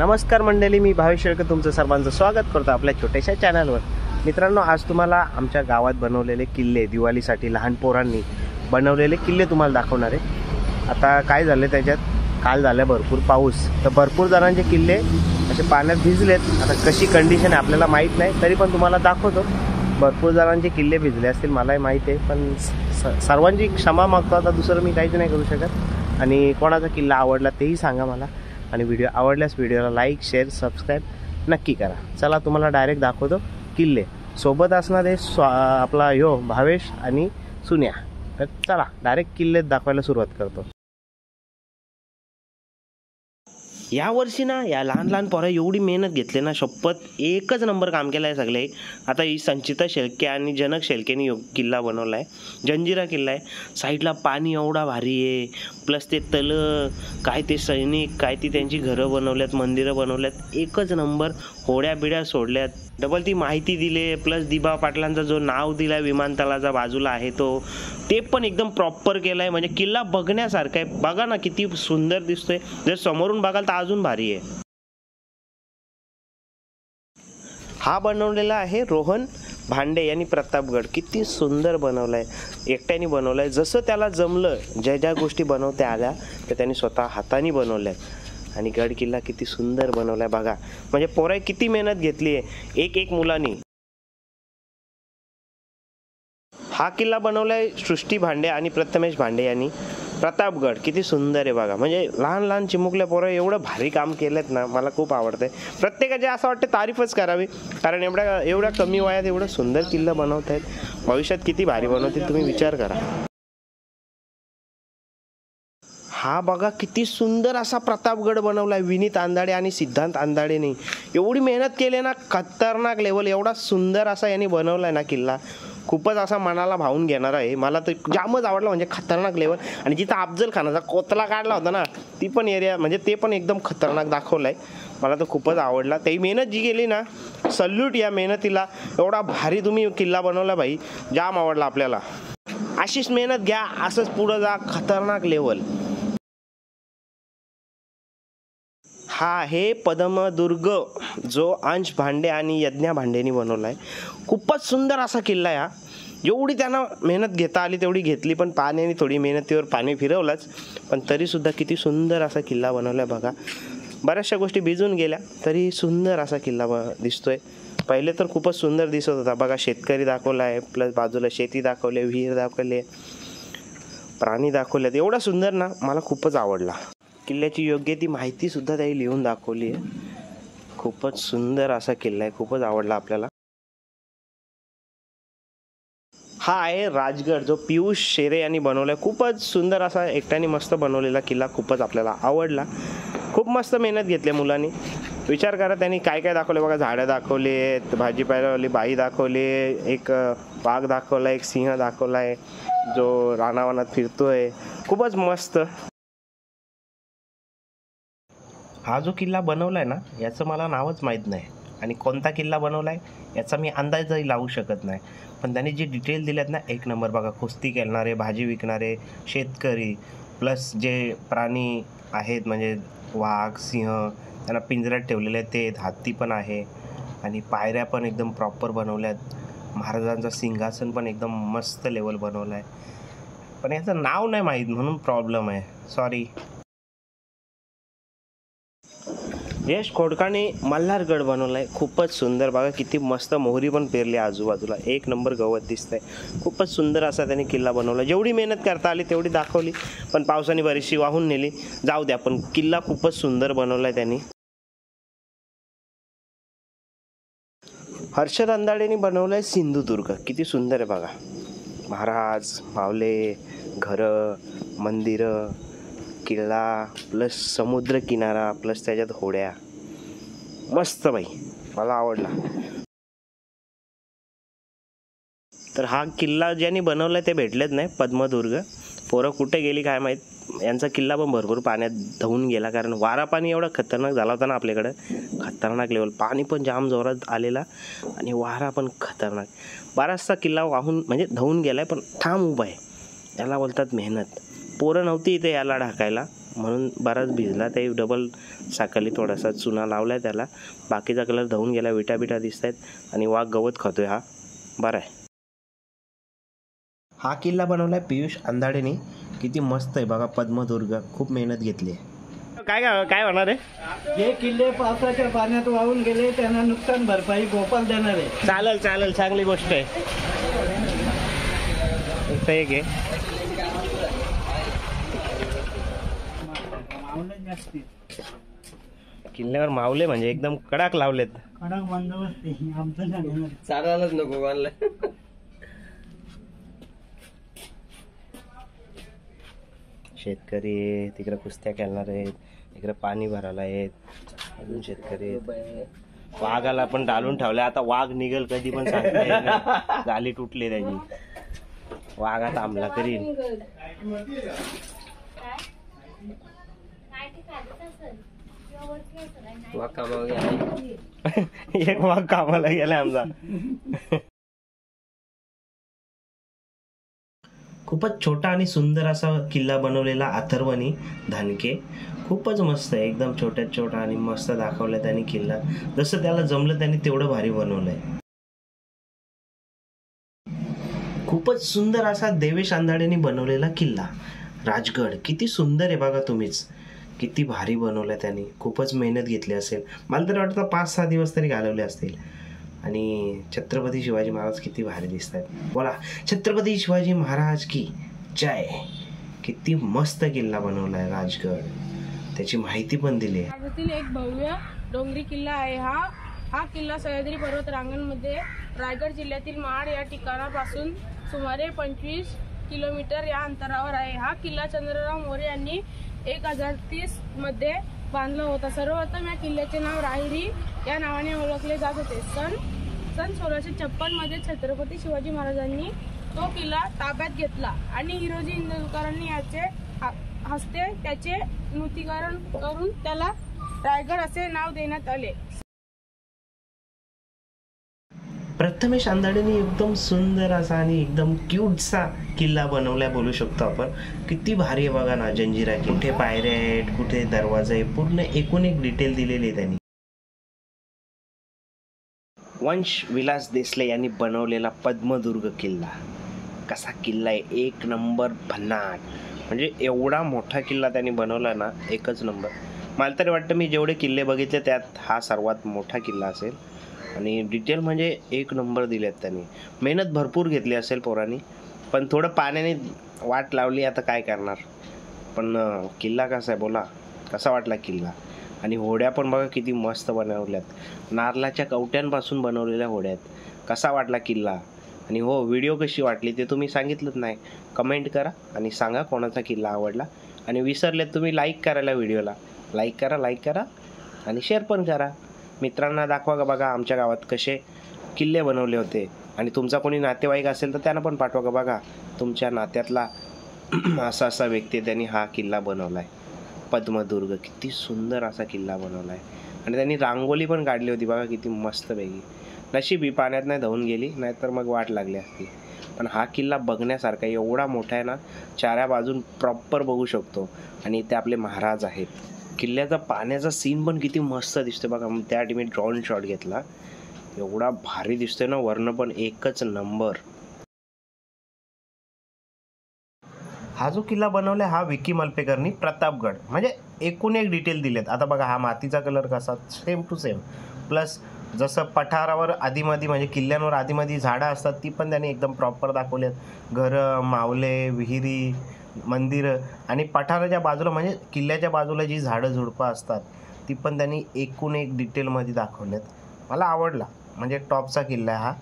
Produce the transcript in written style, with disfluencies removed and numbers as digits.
नमस्कार मंडळी, मी भावेश शेळके तुमचं सर्वांचं स्वागत करतो आपल्या छोट्याशा चॅनलवर. मित्रांनो, आज तुम्हाला आमच्या गावात बनवलेले किल्ले, दिवाळीसाठी लहान पोरांनी बनवलेले किल्ले तुम्हाला दाखवणार आहे. आता काय झालं त्याच्यात, काल झालं भरपूर पाऊस, तर भरपूर जणांचे किल्ले असे पाण्यात भिजलेत. आता कशी कंडिशन आहे आपल्याला माहीत नाही, तरी पण तुम्हाला दाखवतो. भरपूर जणांचे किल्ले भिजले असतील, मलाही माहीत आहे, पण सर्वांची क्षमा मागतो. आता दुसरं मी काहीच नाही करू शकत. आणि कोणाचा किल्ला आवडला तेही सांगा मला. आणि व्हिडिओ आवडल्यास व्हिडिओला लाईक, शेअर, सबस्क्राईब नक्की करा. चला तुम्हाला डायरेक्ट दाखवतो किल्ले. सोबत असणार आहे आपला भावेश आणि सुन्या. तर चला डायरेक्ट किल्ले दाखवायला सुरुवात करतो. यावर्षी ना या लहान लहान पोरं एवढी मेहनत घेतली ना, शपथ एकच नंबर काम केलं आहे सगळे. आता ही संचिता शेळके आणि जनक शेळकेने किल्ला बनवला आहे, जंजिरा किल्ला आहे. साईडला पाणी एवढा भारी आहे, प्लस ते तलं काय, ते सैनिक काय, ती त्यांची घरं बनवल्यात, मंदिरं बनवल्यात, एकच नंबर. होड्या बिड्या सोडल्यात, डबल ती माहिती दिली, प्लस दिबा पाटलांचा जो नाव दिला आहे विमानतळाचा बाजूला आहे तो, ते पण एकदम प्रॉपर केलं आहे. म्हणजे किल्ला बघण्यासारखा आहे. बघा ना किती सुंदर दिसतोय. जर समोरून बघाल तर अजून भारी आहे. हा बनवलेला आहे रोहन भांडे यांनी प्रतापगड. किती सुंदर बनवलाय, एकट्याने बनवलाय. जसं त्याला जमलं, ज्या ज्या गोष्टी बनवता आल्या त्या त्यांनी स्वतः हाताने बनवल्या. आणि गड किल्ला किती सुंदर बनवलाय बघा. म्हणजे पोराय किती मेहनत घेतली आहे एक मुलांनी. हा किल्ला बनवलाय सृष्टी भांडे आणि प्रथमेश भांडे यांनी. प्रतापगड किती सुंदर आहे बघा. म्हणजे लहान लहान चिमुकल्या पोरं एवढं भारी काम केलेत ना, मला खूप आवडतंय. प्रत्येकाचे असं वाटतं तारीफच करावी, कारण एवढ्या कमी वयात एवढं सुंदर किल्ला बनवत आहेत. भविष्यात किती भारी बनवतील तुम्ही विचार करा. हा बघा किती सुंदर असा प्रतापगड बनवलाय विनीत आंदाडे आणि सिद्धांत आंदाडेने. एवढी मेहनत केली ना, खतरनाक लेवल. एवढा सुंदर असा यांनी बनवलाय ना किल्ला, खूपच असा मनाला भावून घेणार आहे. मला तर जामच आवडला, म्हणजे खतरनाक लेवल. आणि जिथं अफजल खानाचा कोतला काढला होता ना, ती पण एरिया, म्हणजे ते पण एकदम खतरनाक दाखवलाय. मला तर खूपच आवडला. ते मेहनत जी केली ना, सल्यूट या मेहनतीला. एवढा भारी तुम्ही किल्ला बनवला भाई, जाम आवडला आपल्याला. अशीच मेहनत घ्या, असंच पुढं जा, खतरनाक लेवल. हा आहे पद्मदुर्ग, जो अंश भांडे आणि यज्ञा भांडेनी बनवला आहे. खूपच सुंदर असा किल्ला आहे हा. जेवढी त्यांना मेहनत घेता आली तेवढी घेतली, पण पाण्याने थोडी मेहनतीवर पाणी फिरवलंच, पण तरीसुद्धा किती सुंदर असा किल्ला बनवला आहे बघा. बऱ्याचशा गोष्टी भिजून गेल्या तरी सुंदर असा किल्ला दिसतोय. पहिले तर खूपच सुंदर दिसत होता बघा. शेतकरी दाखवला आहे, प्लस बाजूला शेती दाखवली, विहीर दाखवले, प्राणी दाखवलेत. एवढा सुंदर ना, मला खूपच आवडला. किल्ल्याची योग्य ती माहिती सुद्धा त्याही लिहून दाखवली आहे. खूपच सुंदर असा किल्ला आहे, खूपच आवडला आपल्याला. हा आहे राजगड, जो पियुष शेरे यांनी बनवलाय. खूपच सुंदर असा एकट्याने मस्त बनवलेला किल्ला, खूपच आपल्याला आवडला. खूप मस्त मेहनत घेतली मुलांनी. विचार करा त्यांनी काय काय दाखवले बघा. झाडं दाखवले, भाजीपाल्यावाली बाई दाखवली, एक वाघ दाखवला, एक सिंह दाखवलाय जो रानावनात फिरतोय. खूपच मस्त. हा जो किल्ला बनवलाय ना, याचं मला नावच माहीत नाही, आणि कोणता किल्ला बनवलाय याचा मी अंदाजही लावू शकत नाही. पण त्यांनी जे डिटेल दिलेत ना, एक नंबर बघा. कुस्ती खेळणारे, भाजी विकणारे, शेतकरी, प्लस जे प्राणी आहेत म्हणजे वाघ, सिंह, त्यांना पिंजऱ्यात ठेवलेले आहेत, ते हत्ती पण आहे. आणि पायऱ्या पण एकदम प्रॉपर बनवल्यात. महाराजांचं सिंहासन पण एकदम मस्त लेवल बनवलं आहे, पण याचं नाव नाही माहीत म्हणून प्रॉब्लेम आहे, सॉरी. यश खोडकाने मल्हारगड बनवलाय. खूपच सुंदर बघा. किती मस्त मोहरी पण पेरली आजूबाजूला, एक नंबर गवत दिसतंय. खूपच सुंदर असा त्यांनी किल्ला बनवला. जेवढी मेहनत करता आली तेवढी दाखवली, पण पावसाने बरीचशी वाहून नेली. जाऊ द्या, पण किल्ला खूपच सुंदर बनवलाय त्यांनी. हर्षद अंदाडेने बनवलाय सिंधुदुर्ग. किती सुंदर आहे बघा. महाराज, मावले, घरं, मंदिरं, किल्ला, प्लस समुद्र किनारा, प्लस त्याच्यात होड्या. मस्त बाई, मला आवडला. तर हा किल्ला ज्यांनी बनवलाय ते भेटलेच नाही, पद्मदुर्ग. पोरं कुठे गेली काय माहीत. यांचा किल्ला पण भरपूर पाण्यात धावून गेला, कारण वारा पाणी एवढा खतरनाक झाला होता ना आपल्याकडं, खतरनाक लेवल. पाणी पण जाम जोरात आलेला आणि वारा पण खतरनाक. बराचसा किल्ला वाहून म्हणजे धावून गेलाय, पण ठाम उभा आहे. याला बोलतात मेहनत. पोरं नव्हती इथे याला ढाकायला, म्हणून बराच भिजला, ते डबल साकाली थोडासा चुना लावला आहे त्याला. बाकीचा कलर धुवून गेला, विटा बिटा दिसत आहेत आणि वाघ गवत खातोय. हा बरा आहे. हा किल्ला बनवला आहे पियुष अंधाडेने. किती मस्त आहे बघा, पद्मदुर्ग. खूप मेहनत घेतली आहे. काय होणार आहे? जे किल्ले पावसाच्या पाण्यात वाहून गेले त्यांना नुकसान भरपाई गोपाल देणार आहे. चालेल चालेल, चांगली गोष्ट आहे. एक आहे किल्ल्यावर मावले म्हणजे एकदम कडक लावलेत. कडक बंदोबस्त आमचं चालायलाच नको मानलं. शेतकरी तिकडे कुस्त्या खेळणार आहेत, इकडे पाणी भरायला आहेत, अजून शेतकरी. वाघाला पण डालून ठेवलं. आता वाघ निघल कधी पण सांगता येत नाही. गाली तुटली त्याची. वाघ आता हमला करील. एक वाघ कामाला गेला आमचा. खूपच छोटा आणि सुंदर असा किल्ला बनवलेला अथर्वनी धानके. खूपच मस्त आहे, एकदम छोट्यात छोटा आणि मस्त दाखवलाय त्यांनी किल्ला. जसं त्याला जमलं त्यांनी तेवढं भारी बनवलंय. खूपच सुंदर असा देवेश अंधाडेने बनवलेला किल्ला राजगड. किती सुंदर आहे बघा तुम्हीच. किती भारी बनवलाय त्यांनी. खूपच मेहनत घेतली असेल. मला तरी वाटतं 5-6 दिवस तरी घालवले असतील. आणि छत्रपती शिवाजी महाराज किती भारी दिसत आहेत. बोला छत्रपती शिवाजी महाराज की जय. किती मस्त किल्ला बनवलाय राजगड. त्याची माहिती पण दिली आहे. भारतातील एक भव्य डोंगरी किल्ला आहे हा किल्ला सह्याद्री पर्वत रांगांमध्ये रायगड जिल्ह्यातील महाड या ठिकाणापासून सुमारे 25 किलोमीटर या अंतरावर आहे. हा किल्ला चंद्रराव मोरे यांनी 1030 मध्ये बांधला होता. सर्वप्रथम या किल्ल्याचे नाव राहिरी या नावाने ओळखले जात होते. सन 1656 मध्ये छत्रपती शिवाजी महाराजांनी तो किल्ला ताब्यात घेतला आणि हिरोजी इंदुरकरांनी याचे हस्ते त्याचे नूतनीकरण करून त्याला रायगड असे नाव देण्यात आले. प्रथमेश अंधाडेने एकदम सुंदर असा आणि एकदम क्यूटसा किल्ला बनवलाय बोलू शकतो आपण. किती भारी आहे बघा ना. जंजिरा, कुठे पायऱ्या आहेत, कुठे दरवाजा आहे, पूर्ण एकूण एक डिटेल दिलेली आहे त्यांनी. वंश विलास देसले यांनी बनवलेला पद्मदुर्ग किल्ला. कसा किल्ला आहे, एक नंबर भन्नाट. म्हणजे एवढा मोठा किल्ला त्यांनी बनवला ना, एकच नंबर. मला तरी वाटतं मी जेवढे किल्ले बघितले त्यात हा सर्वात मोठा किल्ला असेल. आणि डिटेल म्हणजे एक नंबर दिलेत त्यांनी. मेहनत भरपूर घेतली असेल पोरांनी, पण थोडं पाण्याने वाट लावली. आता काय करणार. पण किल्ला कसा आहे बोला, कसा वाटला किल्ला. आणि होड्या पण बघा किती मस्त बनवल्यात. नारळाच्या कवट्यांपासून बनवलेल्या होड्या आहेत. कसा वाटला किल्ला. आणि हो, व्हिडिओ कशी वाटली ते तुम्ही सांगितलंच नाही. कमेंट करा आणि सांगा कोणाचा किल्ला आवडला. आणि विसरलेत तुम्ही लाईक करायला, व्हिडिओला लाईक करा आणि शेअर पण करा. मित्रांना दाखवा का बघा आमच्या गावात कसे किल्ले बनवले होते. आणि तुमचा कोणी नातेवाईक असेल तर त्यांना पण पाठवा का बघा तुमच्या नात्यातला असा व्यक्ती त्यांनी हा किल्ला बनवलाय पद्मदुर्ग. किती सुंदर असा किल्ला बनवलाय. आणि त्यांनी रांगोळी पण काढली होती बघा किती मस्त पैकी. नशिबी पाण्यात नाही धावून गेली, नाहीतर मग वाट लागली असती. पण हा किल्ला बघण्यासारखा एवढा मोठा आहे ना, चाऱ्या बाजून प्रॉपर बघू शकतो. आणि ते आपले महाराज आहेत. किल्ल्याचा पाण्याचा सीन पण किती मस्त दिसतो बघा. त्या मी ड्रोन शॉट घेतला. एवढा भारी दिसतोय ना, वर्ण पण एकच नंबर. हा जो किल्ला बनवलाय हा विकी मलपेकरनी प्रतापगड. म्हणजे एकूण एक डिटेल दिलेत. आता बघा हा मातीचा कलर कसा सेम टू सेम. प्लस जसं पठारावर आधीमध्ये म्हणजे किल्ल्यांवर आधीमध्ये झाडं असतात ती पण त्यांनी एकदम प्रॉपर दाखवलेत. घरं, मावले, विहिरी, मंदिरं. आणि पठाराच्या बाजूला म्हणजे किल्ल्याच्या बाजूला जी झाडं झुडपं असतात ती पण त्यांनी एकूण एक डिटेलमध्ये दाखवलेत. मला आवडला. म्हणजे टॉपचा किल्ला आहे हा.